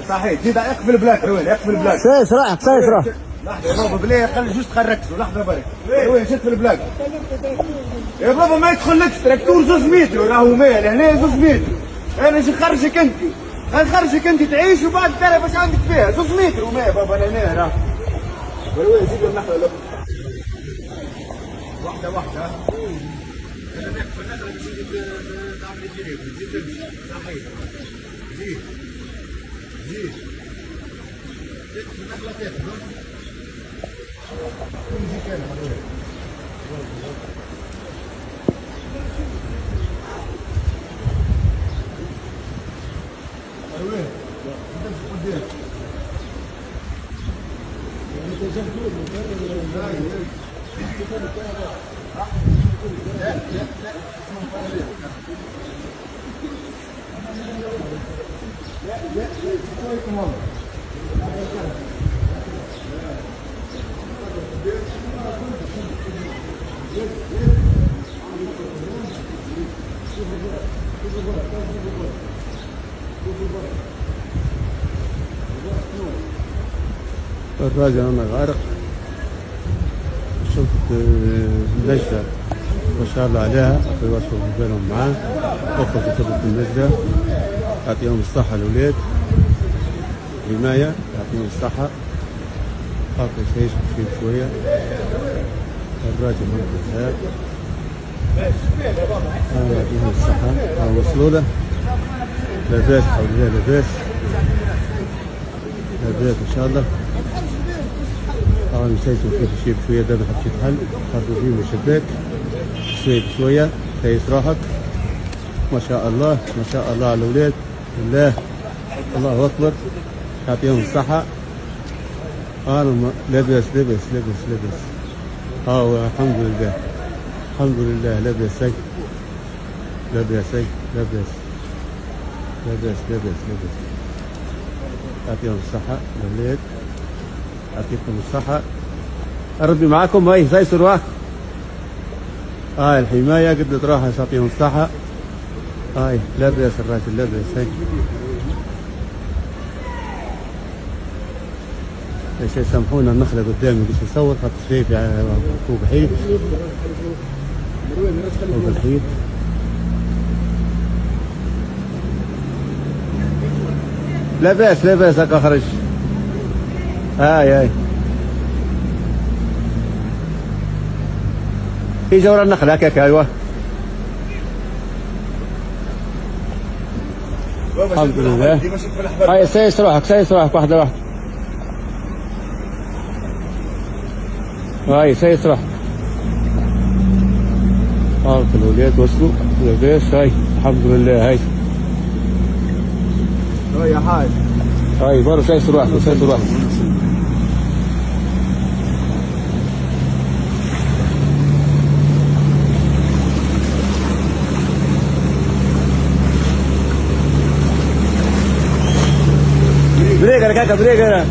صحيح زيد اقفل بلاك حلوين اقفل بلاك سايس راحك سايس راح. لحظه يا بابا بليه خلي جوست خرجته لحظه برك حلوين شد في البلاك يا بابا ما يدخلكش تراكتور 2 متر راهو مال هنا 2 متر انا نجي نخرجك انت نخرجك انت تعيش وبعد ترى باش عندك فيها 2 متر وما يا بابا انا هنا راه حلوين زيد النخله لك واحده واحده انا نقفل النخله باش تعمل الجريب زيد تمشي صحيح زيد زيد تقفل النخله تقفل تمشي كان حلوين قدام الراجل انا غارق. شفت النجدة ما شاء الله عليها في وصف بينهم معاه اخذ كتبت النجدة يعطيهم الصحة الاولاد حماية يعطيهم الصحة خاطر يعيش بشيء شوية. الراجل مركز هذا يعطيهم الصحة وصلوا له لاباس حول الله لاباس لاباس ان شاء الله. طبعا مسيسوا فيه بشوية بشوية دابا حبش يتحل خرجوا فيه من الشباك شوية بشوية سايس روحك ما شاء الله ما شاء الله على الأولاد بالله الله أكبر يعطيهم الصحة. لاباس لاباس لاباس لاباس الحمد لله الحمد لله لاباس لاباس لاباس لاباس لاباس لاباس يعطيهم الصحة الأولاد يعطيكم الصحة. ربي معاكم هاي سايسوا رواح الحماية قدت راحة يعطيهم الصحة. لاباس الراجل لاباس ايش يسامحونا النخلة قدامي باش نصور خاطر شايف فوق حيط فوق الحيط. لاباس لاباس هكا خرج هاي في جورة النخلة هكاك ايوه الحمد لله. هاي سايس روحك سايس روحك واحدة واحدة هاي سايس روحك الأولاد وصلوا لاباس الحمد لله يا حاج برا سايس روحك سايس روحك بريك انا كاكا بريك انا